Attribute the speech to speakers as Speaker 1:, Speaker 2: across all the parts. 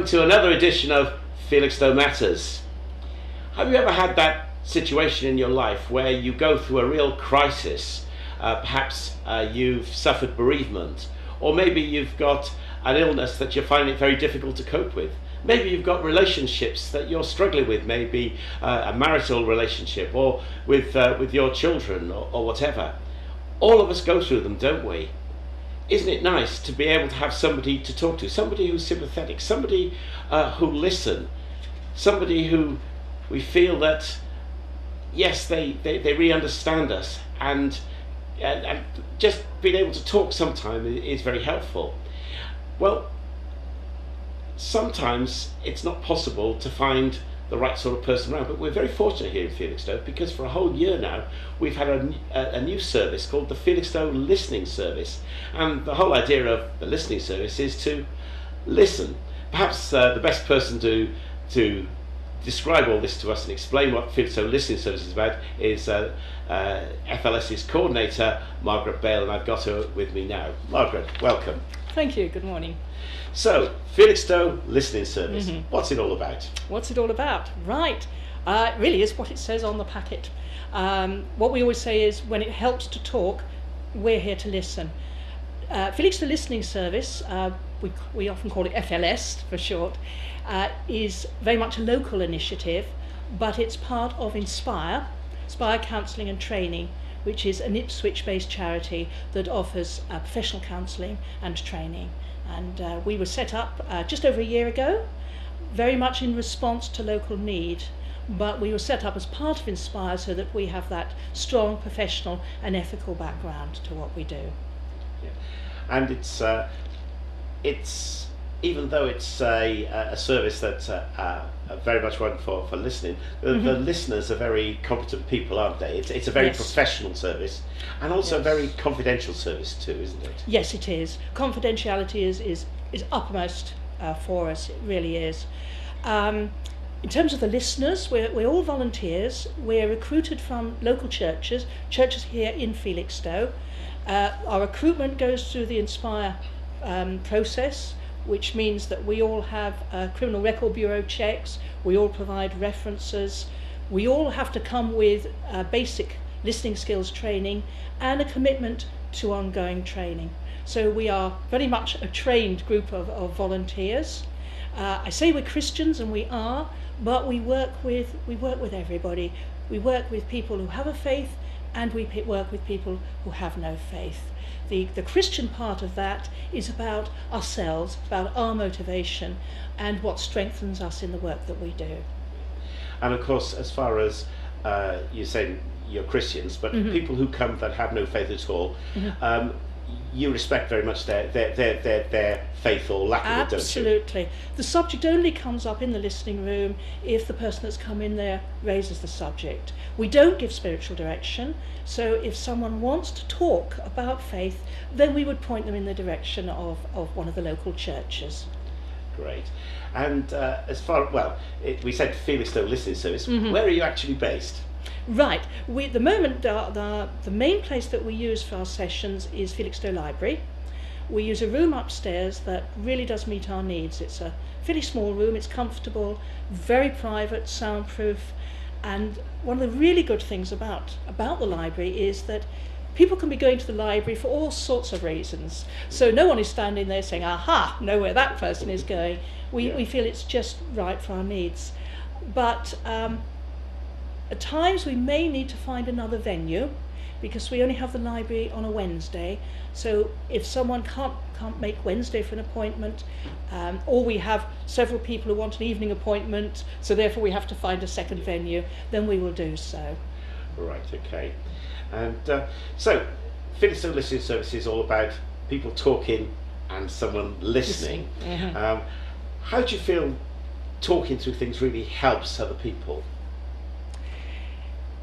Speaker 1: welcome to another edition of Felixstowe Matters. Have you ever had that situation in your life where you go through a real crisis? Perhaps you've suffered bereavement, or maybe you've got an illness that you're finding it very difficult to cope with. Maybe you've got relationships that you're struggling with, maybe a marital relationship, or with your children, or whatever. All of us go through them, don't we? Isn't it nice to be able to have somebody to talk to, somebody who's sympathetic, somebody who listen, somebody who we feel that, yes, they really understand us, and just being able to talk sometimes is very helpful. Well, sometimes it's not possible to find the right sort of person around, but we're very fortunate here in Felixstowe because for a whole year now we've had a new service called the Felixstowe Listening Service, and the whole idea of the listening service is to listen. Perhaps the best person to describe all this to us and explain what Felixstowe Listening Service is about is FLS's coordinator, Margaret Bale, and I've got her with me now. Margaret, welcome.
Speaker 2: Thank you, good morning.
Speaker 1: So, Felixstowe Listening Service, what's it all about?
Speaker 2: What's it all about? Right, it really is what it says on the packet. What we always say is when it helps to talk, we're here to listen. Felixstowe Listening Service, we often call it FLS for short, is very much a local initiative, but it's part of Inspire Counselling and Training, which is an Ipswich-based charity that offers professional counselling and training. And we were set up just over a year ago, very much in response to local need, but we were set up as part of Inspire so that we have that strong professional and ethical background to what we do.
Speaker 1: Yeah. And it's even though it's a service that's very much one for listening, the listeners are very competent people, aren't they? It's a very professional service, and also a very confidential service too, isn't it?
Speaker 2: Yes, it is. Confidentiality is uppermost for us, it really is. In terms of the listeners, we're all volunteers. We're recruited from local churches here in Felixstowe. Our recruitment goes through the Inspire process, which means that we all have criminal record bureau checks, we all provide references, we all have to come with basic listening skills training and a commitment to ongoing training. So we are very much a trained group of volunteers. I say we're Christians, and we are, but we work with everybody. We work with people who have a faith, and we work with people who have no faith. The Christian part of that is about ourselves, about our motivation, and what strengthens us in the work that we do.
Speaker 1: And of course, as far as you say you're Christians, but people who come that have no faith at all, you respect very much their faith or lack of it, don't you?
Speaker 2: Absolutely. The subject only comes up in the listening room if the person that's come in there raises the subject. We don't give spiritual direction, so if someone wants to talk about faith, then we would point them in the direction of one of the local churches.
Speaker 1: Great. And we said Felixstowe Listening Service. Where are you actually based?
Speaker 2: Right. At the moment, the main place that we use for our sessions is Felixstowe Library. We use a room upstairs that really does meet our needs. It's a fairly small room, it's comfortable, very private, soundproof, and one of the really good things about the library is that people can be going to the library for all sorts of reasons. So no one is standing there saying, aha, know where that person is going. We feel it's just right for our needs. But at times we may need to find another venue because we only have the library on a Wednesday. So if someone can't make Wednesday for an appointment, or we have several people who want an evening appointment, so therefore we have to find a second venue, then we will do so.
Speaker 1: Right, okay. And so Felixstowe Listening Service is all about people talking and someone listening. How do you feel talking through things really helps other people?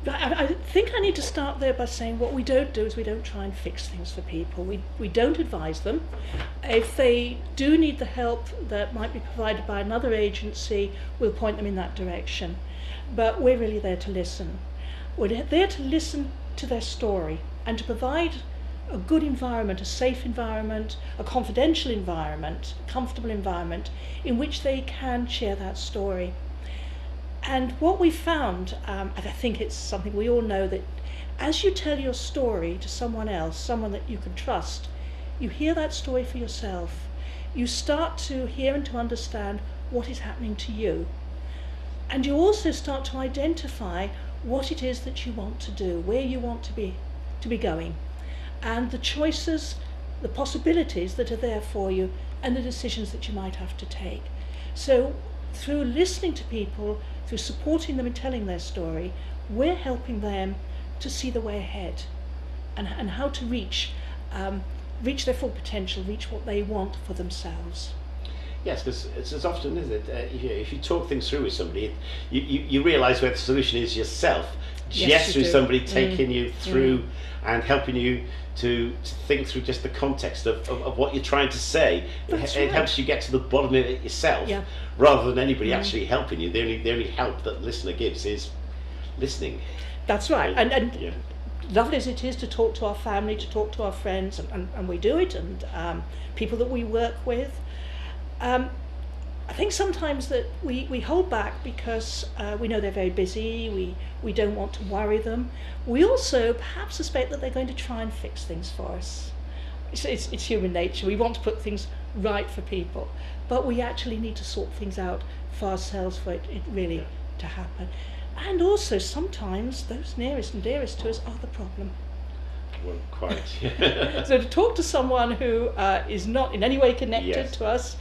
Speaker 2: I think I need to start there by saying what we don't do is we don't try and fix things for people. We don't advise them. If they do need the help that might be provided by another agency, we'll point them in that direction. But we're really there to listen. We're there to listen to their story and to provide a good environment, a safe environment, a confidential environment, a comfortable environment in which they can share that story. And what we found, and I think it's something we all know, that as you tell your story to someone else, someone that you can trust, you hear that story for yourself. You start to hear and to understand what is happening to you. And you also start to identify what it is that you want to do, where you want to be going, and the choices, the possibilities that are there for you, and the decisions that you might have to take. So through listening to people, through supporting them in telling their story, we're helping them to see the way ahead and how to reach their full potential, reach what they want for themselves.
Speaker 1: Yes, because it's as often, isn't it? If you talk things through with somebody, you realise where the solution is yourself, just through somebody taking you through and helping you to think through just the context of what you're trying to say. It helps you get to the bottom of it yourself, rather than anybody actually helping you. The only help that the listener gives is listening.
Speaker 2: That's right. And lovely as it is to talk to our family, to talk to our friends, and we do it, and people that we work with. I think sometimes that we hold back because we know they're very busy, we don't want to worry them. We also perhaps suspect that they're going to try and fix things for us. It's human nature. We want to put things right for people, but we actually need to sort things out for ourselves for it really to happen. And also sometimes those nearest and dearest to us are the problem.
Speaker 1: Well, quite.
Speaker 2: So to talk to someone who is not in any way connected to us,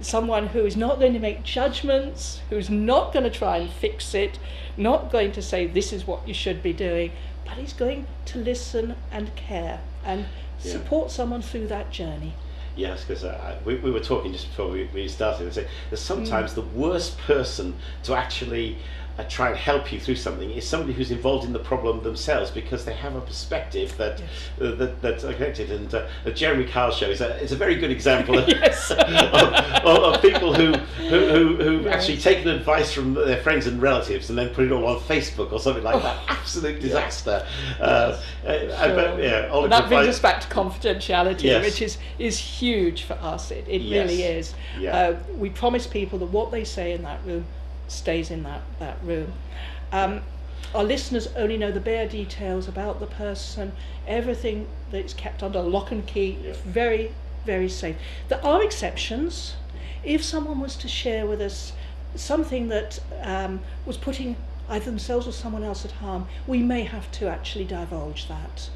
Speaker 2: someone who is not going to make judgments, who's not going to try and fix it, not going to say this is what you should be doing, but he's going to listen and care and support someone through that journey.
Speaker 1: Yes, because we were talking just before we started, and say that sometimes the worst person to actually try and help you through something is somebody who's involved in the problem themselves, because they have a perspective that's connected. And the Jeremy Kyle show is a very good example of, of people who've actually taken advice from their friends and relatives and then put it all on Facebook or something like that. Absolute disaster.
Speaker 2: Well, that brings us back to confidentiality, which is huge for us. It really is. We promise people that what they say in that room stays in that room. Our listeners only know the bare details about the person. Everything that's kept under lock and key is very, very safe. There are exceptions. If someone was to share with us something that was putting either themselves or someone else at harm, we may have to actually divulge that.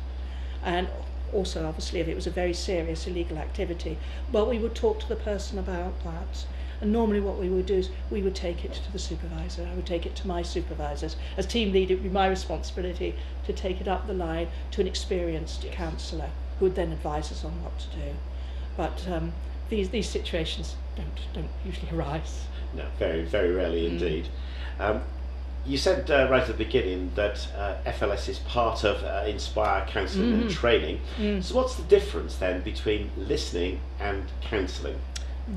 Speaker 2: And also, obviously, if it was a very serious illegal activity, but we would talk to the person about that. And normally what we would do is we would take it to the supervisor. I would take it to my supervisors. As team leader, it would be my responsibility to take it up the line to an experienced counsellor who would then advise us on what to do. But these situations don't usually arise. No,
Speaker 1: very, very rarely indeed. You said right at the beginning that FLS is part of Inspire Counselling and Training. So what's the difference then between listening and counselling?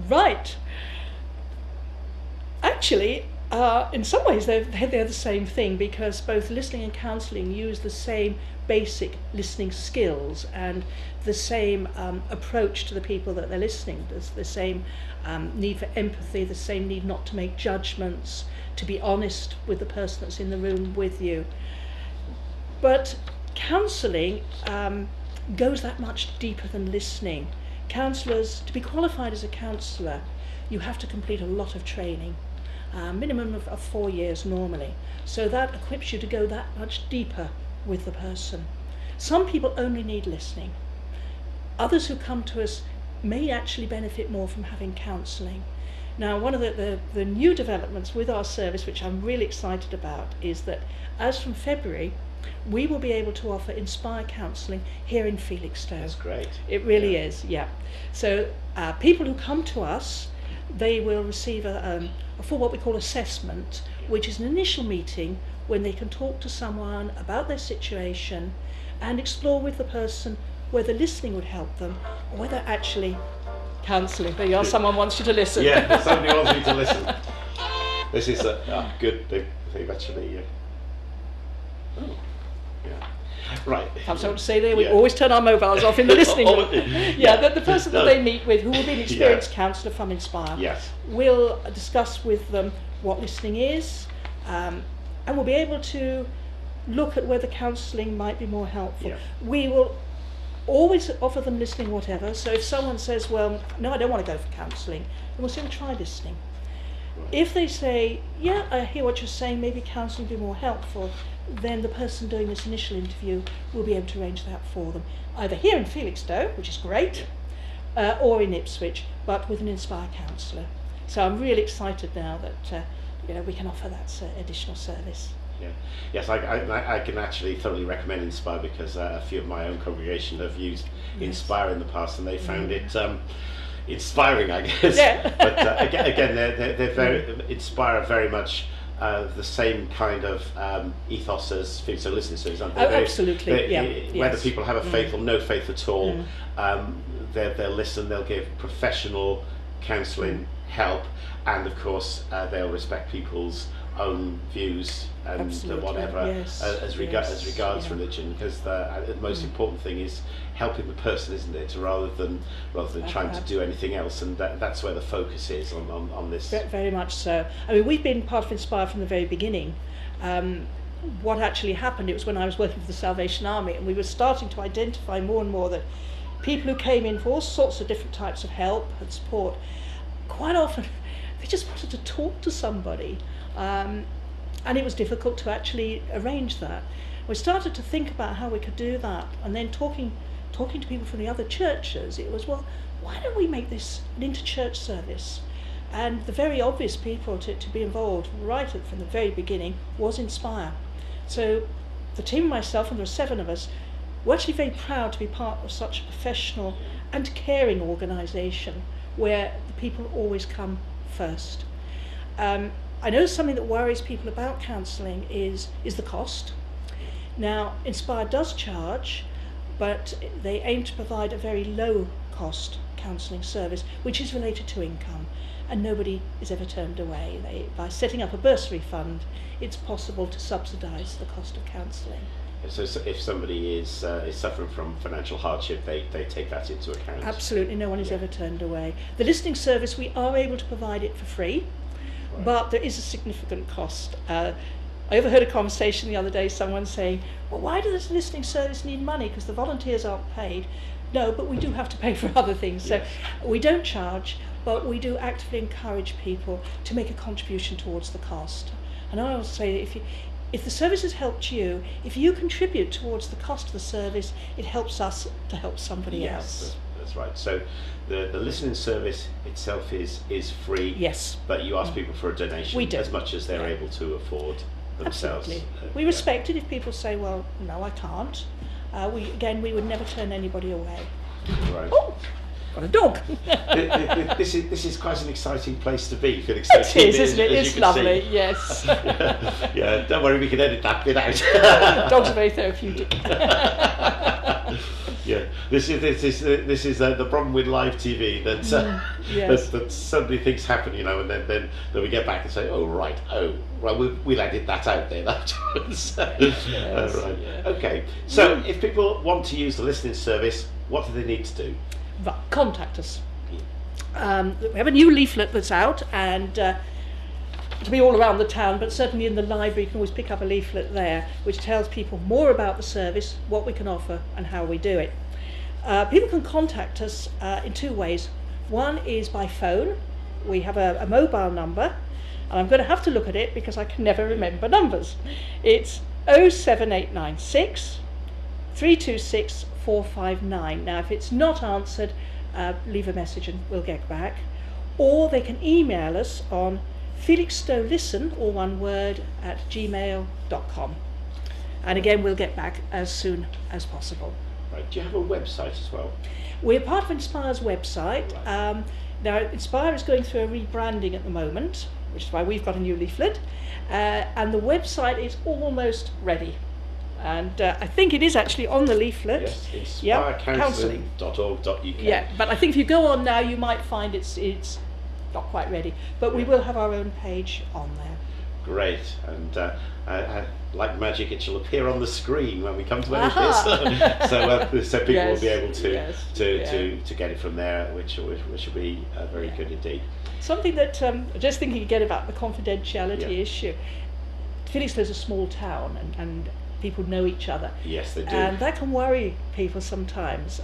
Speaker 2: Right. Actually, in some ways they're the same thing, because both listening and counselling use the same basic listening skills and the same approach to the people that they're listening. There's the same need for empathy, the same need not to make judgments, to be honest with the person that's in the room with you. But counselling goes that much deeper than listening. Counsellors, to be qualified as a counsellor, you have to complete a lot of training, minimum of 4 years normally. So that equips you to go that much deeper with the person. Some people only need listening. Others who come to us may actually benefit more from having counselling. Now, one of the new developments with our service, which I'm really excited about, is that as from February, we will be able to offer Inspire Counselling here in Felixstowe.
Speaker 1: That's great.
Speaker 2: It really is, So people who come to us, they will receive a full what we call assessment, which is an initial meeting when they can talk to someone about their situation and explore with the person whether listening would help them or whether actually counselling. There you are, someone wants you to listen.
Speaker 1: Yeah, somebody wants you to listen. This is good. They've actually... Yeah. Right.
Speaker 2: Perhaps I want to say there, we
Speaker 1: Yeah.
Speaker 2: always turn our mobiles off in the listening room.
Speaker 1: Yeah.
Speaker 2: The person that they meet with, who will be an experienced counsellor from Inspire,
Speaker 1: Yes.
Speaker 2: will discuss with them what listening is, and we'll be able to look at whether counselling might be more helpful.
Speaker 1: Yeah.
Speaker 2: We will always offer them listening whatever, so if someone says, well, no, I don't want to go for counselling, then we'll say, well, try listening.
Speaker 1: Right.
Speaker 2: If they say, yeah, I hear what you're saying, maybe counselling would be more helpful, then the person doing this initial interview will be able to arrange that for them, either here in Felixstowe, which is great, or in Ipswich, but with an Inspire counsellor. So I'm really excited now that we can offer that additional service.
Speaker 1: Yeah. Yes, I can actually thoroughly recommend Inspire, because a few of my own congregation have used Inspire in the past, and they found it inspiring, I guess.
Speaker 2: Yeah.
Speaker 1: But again, they're very Inspire very much the same kind of ethos as Felixstowe Listening Service.
Speaker 2: Oh, absolutely.
Speaker 1: Whether people have a faith or no faith at all, they'll listen. They'll give professional counselling help, and of course they'll respect people's own views and whatever as regards religion, because the most important thing is helping the person, isn't it, rather than trying to do anything else, and that's where the focus is on this.
Speaker 2: Very much so. I mean, we've been part of Inspire from the very beginning. What actually happened, it was when I was working for the Salvation Army, and we were starting to identify more and more that people who came in for all sorts of different types of help and support, quite often they just wanted to talk to somebody. And it was difficult to actually arrange that. We started to think about how we could do that, and then talking to people from the other churches, it was, well, why don't we make this an inter-church service? And the very obvious people to be involved right from the very beginning was Inspire. So the team and myself, and there were 7 of us, were actually very proud to be part of such a professional and caring organisation where the people always come first. I know something that worries people about counselling is the cost. Now, Inspire does charge, but they aim to provide a very low cost counselling service, which is related to income, and nobody is ever turned away. By setting up a bursary fund, it's possible to subsidise the cost of counselling.
Speaker 1: So if somebody is suffering from financial hardship, they take that into account?
Speaker 2: Absolutely, no one is ever turned away. The listening service, we are able to provide it for free. Right. But there is a significant cost. I overheard a conversation the other day, someone saying, well, why does the listening service need money? Because the volunteers aren't paid. No, but we do have to pay for other things. So we don't charge, but we do actively encourage people to make a contribution towards the cost. And I always say that if the service has helped you, if you contribute towards the cost of the service, it helps us to help somebody else.
Speaker 1: That's right. So the listening service itself is free.
Speaker 2: Yes.
Speaker 1: But you ask people for a donation.
Speaker 2: We do.
Speaker 1: As much as they're able to afford themselves.
Speaker 2: Absolutely. We respect it if people say, well, no, I can't. We would never turn anybody away.
Speaker 1: Right.
Speaker 2: Oh, got a dog.
Speaker 1: This is quite an exciting place to be, Felixstowe.
Speaker 2: It is, isn't it? It's lovely, yes.
Speaker 1: Yeah, don't worry, we can edit that bit out.
Speaker 2: Dogs are very therapeutic.
Speaker 1: Yeah, this is the problem with live TV, that suddenly things happen, and then we get back and say, we'll edit that out then afterwards.
Speaker 2: Yes,
Speaker 1: right. Okay, so if people want to use the listening service, what do they need to do?
Speaker 2: Right, contact us. We have a new leaflet that's out, and it'll be all around the town, but certainly in the library you can always pick up a leaflet there which tells people more about the service, what we can offer and how we do it. People can contact us in 2 ways. One is by phone. We have a mobile number, and I'm going to have to look at it because I can never remember numbers. It's 07896 326 459. Now if it's not answered, leave a message and we'll get back. Or they can email us on felixstowelisten, all one word, @gmail.com. And again, we'll get back as soon as possible.
Speaker 1: Right. Do you have a website as well?
Speaker 2: We're part of Inspire's website.
Speaker 1: Right.
Speaker 2: Now, Inspire is going through a rebranding at the moment, which is why we've got a new leaflet. And the website is almost ready. And I think it is actually on the leaflet.
Speaker 1: Yes, inspirecounselling.org.uk.
Speaker 2: Yeah, but I think if you go on now, you might find it's not quite ready. But we will have our own page on there.
Speaker 1: Great, and like magic, it shall appear on the screen when we come to end this. So people will be able to get it from there, which will be very good indeed.
Speaker 2: Something that just thinking again about the confidentiality issue. Felixstowe is a small town, and people know each other.
Speaker 1: Yes, they do,
Speaker 2: and that can worry people sometimes.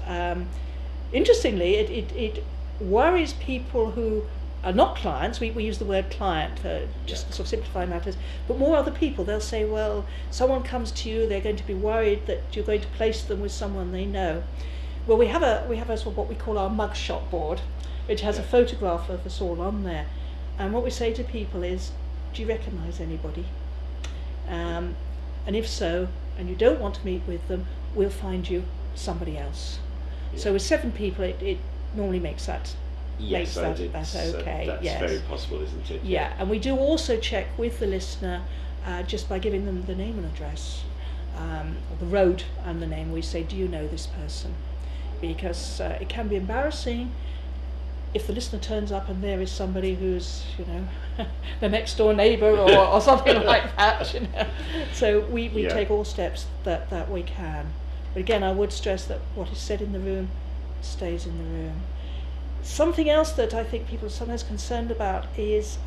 Speaker 2: Interestingly, it worries people who are not clients. We use the word client just to sort of simplify matters, but more other people. They'll say, well, someone comes to you, they're going to be worried that you're going to place them with someone they know. Well, we have a sort of what we call our mugshot board, which has a photograph of us all on there, and what we say to people is, do you recognise anybody? And if so, and you don't want to meet with them, we'll find you somebody else. So with 7 people, it normally makes that.
Speaker 1: Yes,
Speaker 2: that's okay.
Speaker 1: That's very possible, isn't it?
Speaker 2: Yeah, and we do also check with the listener just by giving them the name and address, or the road and the name. We say, do you know this person? Because it can be embarrassing if the listener turns up and there is somebody who's, the next door neighbour or something like that. So we take all steps that we can. But again, I would stress that what is said in the room stays in the room. Something else that I think people are sometimes concerned about is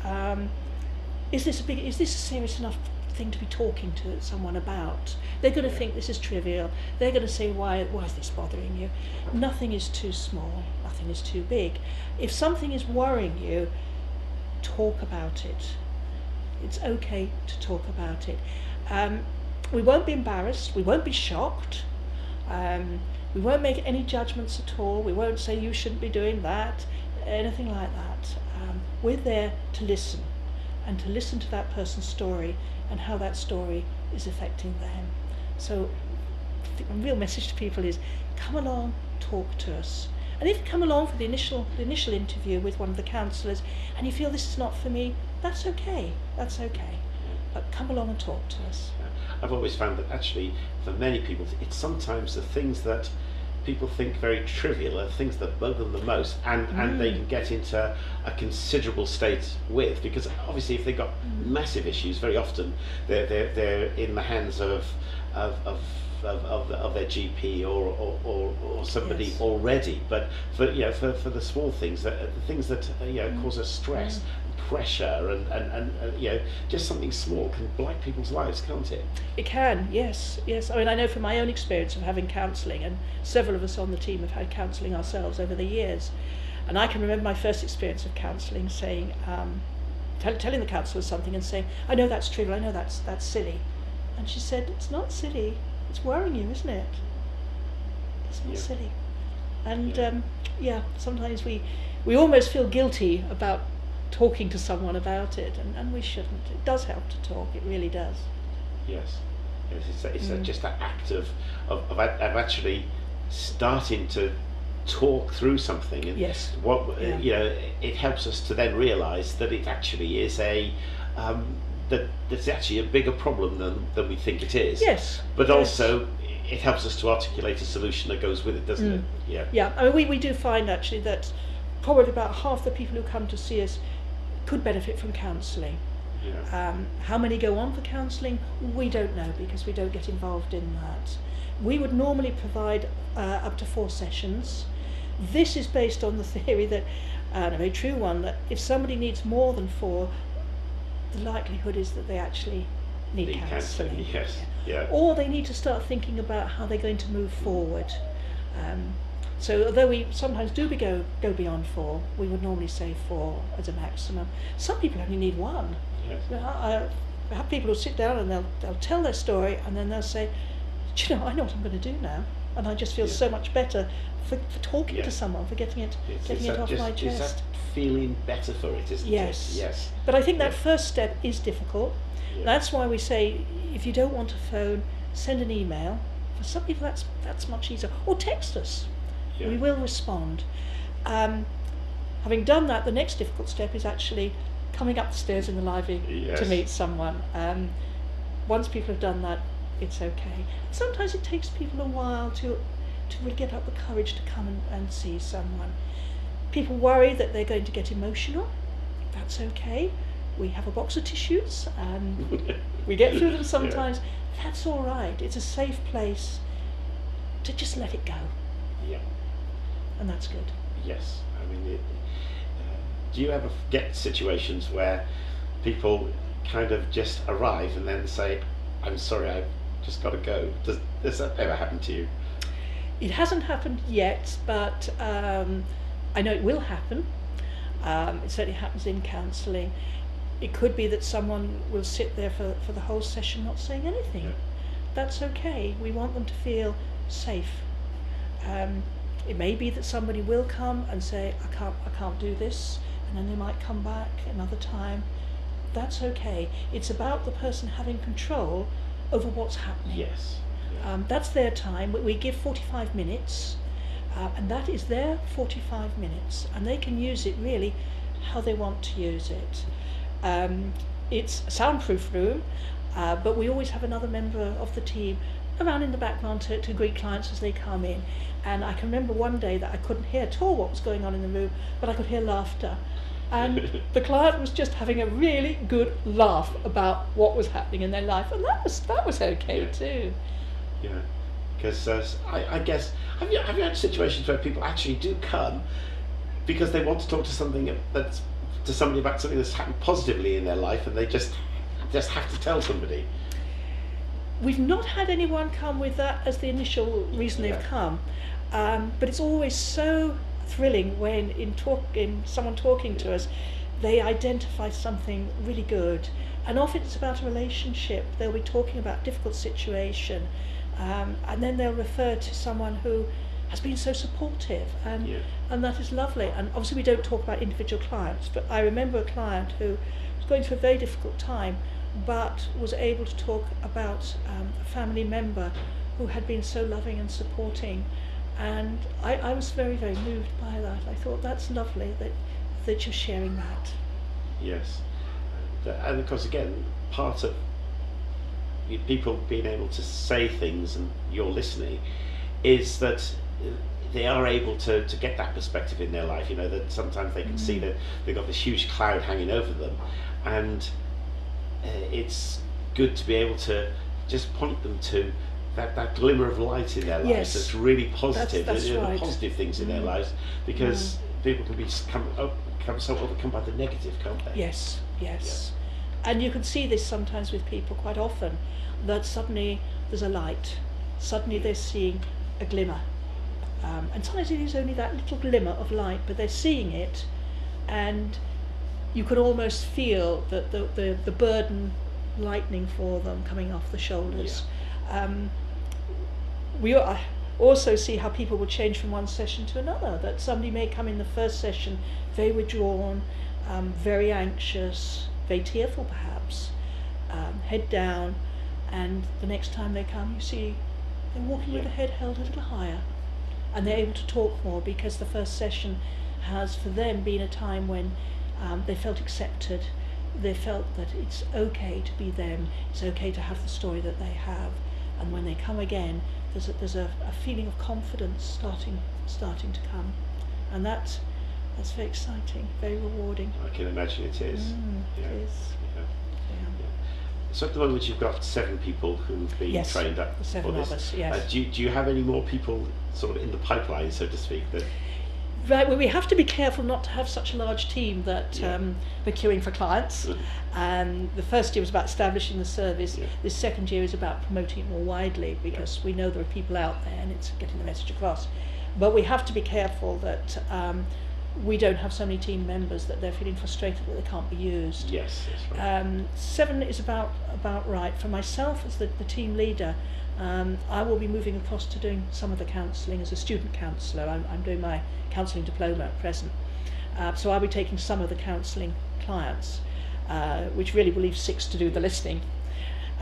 Speaker 2: this a serious enough thing to be talking to someone about? They're going to think this is trivial. They're going to say, why is this bothering you? Nothing is too small. Nothing is too big. If something is worrying you, talk about it. It's okay to talk about it. We won't be embarrassed. We won't be shocked. We won't make any judgments at all. We won't say you shouldn't be doing that, anything like that. We're there to listen, and to listen to that person's story and how that story is affecting them. So the real message to people is, come along, talk to us. And if you come along for the initial interview with one of the counsellors and you feel this is not for me, that's okay. That's okay. But come along and talk to us.
Speaker 1: I've always found that actually for many people it's sometimes the things that people think very trivial are things that bug them the most, and they can get into a considerable state with, because obviously if they've got massive issues, very often they're in the hands of their GP or somebody already. But for the small things, the things that cause us stress, pressure, and just something small can blight people's lives, can't it?
Speaker 2: It can, yes. I mean, I know from my own experience of having counselling, and several of us on the team have had counselling ourselves over the years, and I can remember my first experience of counselling saying, telling the counsellor something and saying, I know that's trivial, I know that's silly, and she said, it's not silly, it's worrying you, isn't it? It's not silly. And sometimes we almost feel guilty about talking to someone about it, and we shouldn't. It does help to talk, it really does.
Speaker 1: Yes, it's just that act of actually starting to talk through something, and it helps us to then realise that it actually is that's actually a bigger problem than we think it is.
Speaker 2: Yes.
Speaker 1: But also it helps us to articulate a solution that goes with it, doesn't it?
Speaker 2: Yeah. I mean, we do find actually that probably about half the people who come to see us could benefit from counselling. How many go on for counselling? We don't know, because we don't get involved in that. We would normally provide up to 4 sessions. This is based on the theory that, and a very true one, that if somebody needs more than 4, the likelihood is that they actually need counselling.
Speaker 1: Yes. Yeah.
Speaker 2: Or they need to start thinking about how they're going to move forward. So although we sometimes do go beyond 4, we would normally say 4 as a maximum. Some people only need 1.
Speaker 1: Yes.
Speaker 2: I have people who sit down and they'll tell their story, and then they'll say, do you know, I know what I'm going to do now, and I just feel so much better for talking to someone, for getting it off my chest.
Speaker 1: It's that feeling better for it, isn't it? Yes.
Speaker 2: But I think that first step is difficult. Yeah. That's why we say, if you don't want to phone, send an email. For some people that's much easier. Or text us. Yeah. We will respond. Having done that, the next difficult step is actually coming up the stairs in the library to meet someone. Once people have done that, it's okay. Sometimes it takes people a while to really get up the courage to come and see someone. People worry that they're going to get emotional. That's okay. We have a box of tissues and we get through them sometimes. Yeah. That's all right. It's a safe place to just let it go.
Speaker 1: Yeah.
Speaker 2: And that's good.
Speaker 1: Yes. I mean, do you ever get situations where people kind of just arrive and then say, I'm sorry, I've just got to go? Does that ever happen to you?
Speaker 2: It hasn't happened yet, but I know it will happen. It certainly happens in counselling. It could be that someone will sit there for the whole session not saying anything. Yeah. That's okay. We want them to feel safe. It may be that somebody will come and say, I can't do this, and then they might come back another time. That's okay. It's about the person having control over what's happening.
Speaker 1: Yes. Yeah.
Speaker 2: That's their time. We give 45 minutes, and that is their 45 minutes, and they can use it really how they want to use it. It's a soundproof room, but we always have another member of the team around in the background to greet clients as they come in. And I can remember one day that I couldn't hear at all what was going on in the room, but I could hear laughter. And the client was just having a really good laugh about what was happening in their life, and that was okay too.
Speaker 1: Yeah, because I guess have you had situations where people actually do come because they want to talk to somebody about something that's happened positively in their life, and they just have to tell somebody?
Speaker 2: We've not had anyone come with that as the initial reason they've come, but it's always so thrilling when in someone talking to us, they identify something really good, and often it's about a relationship. They'll be talking about a difficult situation, and then they'll refer to someone who has been so supportive, and that is lovely. And obviously we don't talk about individual clients, but I remember a client who was going through a very difficult time, but was able to talk about a family member who had been so loving and supporting. And I was very, very moved by that. I thought, that's lovely that you're sharing that.
Speaker 1: Yes. And of course, again, part of people being able to say things and you're listening is that they are able to get that perspective in their life. You know, that sometimes they can see that they've got this huge cloud hanging over them, and it's good to be able to just point them to that glimmer of light in their lives that's really positive.
Speaker 2: That's right.
Speaker 1: The positive things in their lives, because people can become so overcome by the negative, can't they?
Speaker 2: Yes. Yeah. And you can see this sometimes with people quite often, that suddenly there's a light, suddenly they're seeing a glimmer. And sometimes it is only that little glimmer of light, but they're seeing it, and you can almost feel that the burden lightening for them coming off the shoulders. Yeah. We also see how people will change from one session to another, that somebody may come in the first session very withdrawn, very anxious, very tearful perhaps, head down, and the next time they come you see they're walking with the head held a little higher, and they're able to talk more, because the first session has for them been a time when they felt accepted, they felt that it's okay to be them, it's okay to have the story that they have, and when they come again there's a feeling of confidence starting to come, and that's very exciting, very rewarding.
Speaker 1: I can imagine it is.
Speaker 2: It is.
Speaker 1: Yeah. So at the moment you've got 7 people who've been trained up for
Speaker 2: 7
Speaker 1: this.
Speaker 2: of us, yes.
Speaker 1: Do you have any more people sort of in the pipeline, so to speak?
Speaker 2: Right, well, we have to be careful not to have such a large team that we're queuing for clients. And the first year was about establishing the service. This second year is about promoting it more widely, because we know there are people out there and it's getting the message across. But we have to be careful that we don't have so many team members that they're feeling frustrated that they can't be used.
Speaker 1: Yes, that's right.
Speaker 2: 7 is about right. For myself as the team leader, I will be moving across to doing some of the counselling as a student counsellor. I'm doing my counselling diploma at present. So I'll be taking some of the counselling clients, which really will leave 6 to do the listening.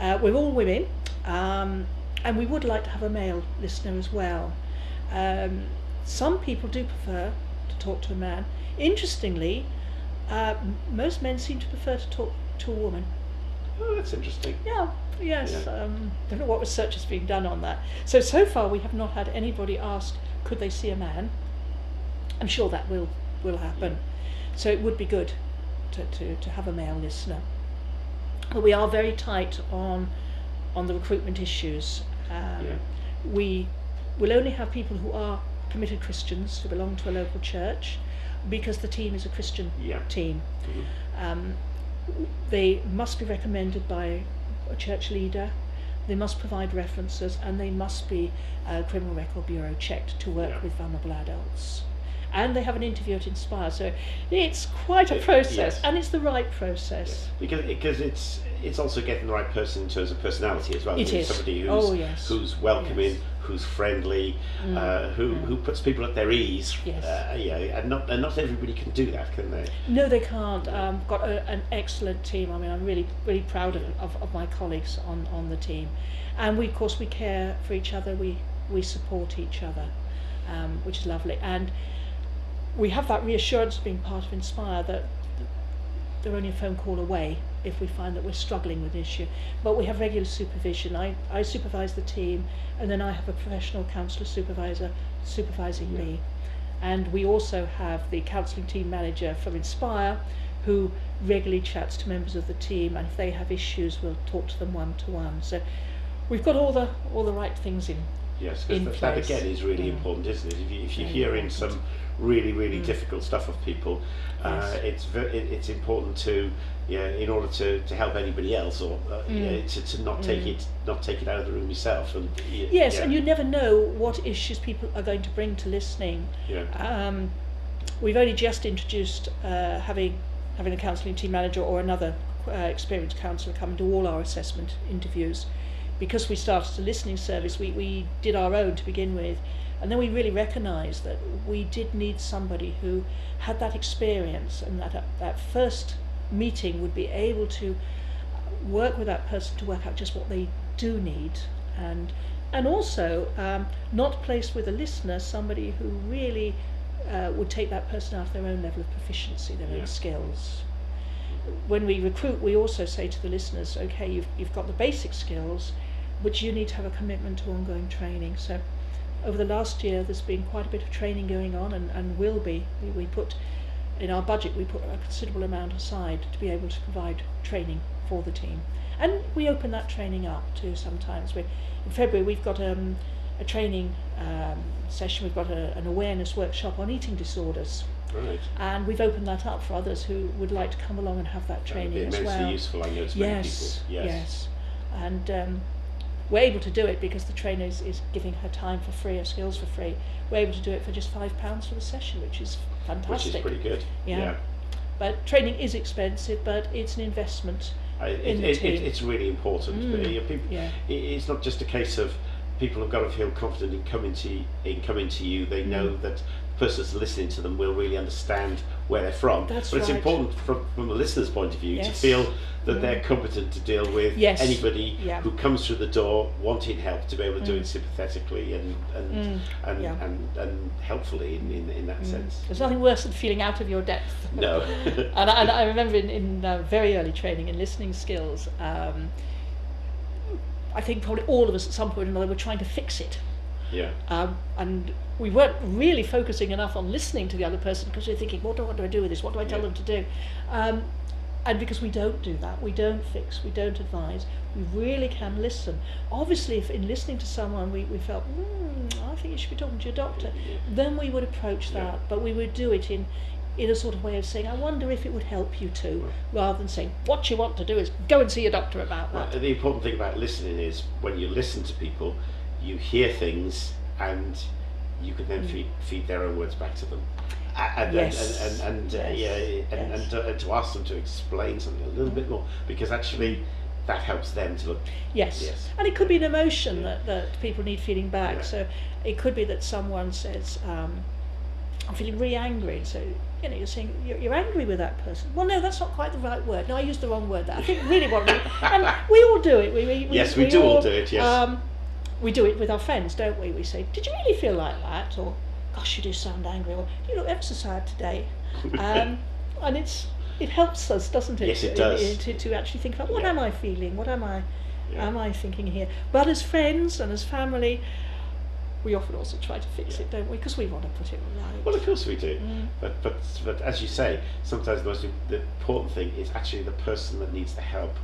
Speaker 2: We're all women, and we would like to have a male listener as well. Some people do prefer to talk to a man. Interestingly, most men seem to prefer to talk to a woman.
Speaker 1: Oh, that's interesting.
Speaker 2: Yeah, yes. Don't know what research has been done on that. So far we have not had anybody ask, could they see a man? I'm sure that will happen. So it would be good to have a male listener. But we are very tight on the recruitment issues. We will only have people who are committed Christians who belong to a local church, because the team is a Christian team. They must be recommended by a church leader, they must provide references, and they must be Criminal Record Bureau checked to work with vulnerable adults. And they have an interview at Inspire, so it's quite a process, and it's the right process.
Speaker 1: Because it's also getting the right person in terms of personality as well.
Speaker 2: It is.
Speaker 1: Somebody who's welcoming, who's friendly, who puts people at their ease. And not everybody can do that, can they? No,
Speaker 2: they can't. Got an excellent team. I mean, I'm really proud of my colleagues on the team, and we care for each other. We support each other, which is lovely. And we have that reassurance of being part of Inspire that they're only a phone call away if we find that we're struggling with the issue. But we have regular supervision. I supervise the team, and then I have a professional counsellor supervisor supervising me. And we also have the counselling team manager from Inspire, who regularly chats to members of the team, and if they have issues, we'll talk to them one-to-one. So we've got all the right things in
Speaker 1: Yes, because that again is really important, isn't it? If you're hearing some really difficult stuff of people, it's important to in order to help anybody else, or to not take it out of the room yourself. And and you never know what issues people are going to bring to listening.
Speaker 2: We've only just introduced having a counselling team manager or another experienced counsellor come to all our assessment interviews. Because we started a listening service, we did our own to begin with, and then we really recognised that we did need somebody who had that experience, and that first meeting would be able to work with that person to work out just what they do need, and also not placed with a listener somebody who really would take that person out of their own level of proficiency, their own skills. When we recruit, we also say to the listeners, okay, you've got the basic skills, but you need to have a commitment to ongoing training. So over the last year, there's been quite a bit of training going on, and will be. We put, in our budget, we put a considerable amount aside to be able to provide training for the team. And we open that training up too sometimes. In February, we've got a training session. We've got an awareness workshop on eating disorders.
Speaker 1: Right.
Speaker 2: And we've opened that up for others who would like to come along and have that training as well.
Speaker 1: Immensely useful, I know, to many people.
Speaker 2: Yes. And we're able to do it because the trainer is giving her time for free, her skills for free. We're able to do it for just £5 for the session, which is fantastic.
Speaker 1: Which is pretty good.
Speaker 2: Yeah. But training is expensive, but it's an investment in the team.
Speaker 1: It's really important. It's not just a case of people have got to feel confident in coming to you. They know that the person that's listening to them will really understand where they're from.
Speaker 2: That's
Speaker 1: but it's important from the listener's point of view to feel that they're competent to deal with anybody who comes through the door wanting help, to be able to do it sympathetically and helpfully in that sense.
Speaker 2: There's nothing worse than feeling out of your depth.
Speaker 1: No.
Speaker 2: and I remember in very early training in listening skills, I think probably all of us at some point or another were trying to fix it. And we weren't really focusing enough on listening to the other person, because we were thinking, what do I do with this? What do I tell them to do? And because we don't do that, we don't fix, we don't advise, we really can listen. Obviously, if in listening to someone we felt, I think you should be talking to your doctor, then we would approach that, but we would do it in a sort of way of saying, I wonder if it would help you too, rather than saying, what you want to do is go and see your doctor about that.
Speaker 1: The important thing about listening is when you listen to people, you hear things and you can then feed their own words back to them. And to ask them to explain something a little bit more, because actually that helps them to look.
Speaker 2: Yes. And it could be an emotion that people need feeding back. So it could be that someone says, I'm feeling really angry, so you're saying you're angry with that person. Well, no, that's not quite the right word. No, I used the wrong word there. I think really what and we all do it. We
Speaker 1: do all do it. Yes.
Speaker 2: We do it with our friends, don't we? We say, did you really feel like that? Or, gosh, you do sound angry. Or, you look ever so sad today. And it helps us, doesn't it?
Speaker 1: Yes, it does.
Speaker 2: To actually think about, what am I feeling? What am I thinking here? But as friends and as family, we often also try to fix it, don't we? Because we want to put it right.
Speaker 1: Well, of course we do. But as you say, sometimes the important thing is actually the person that needs the help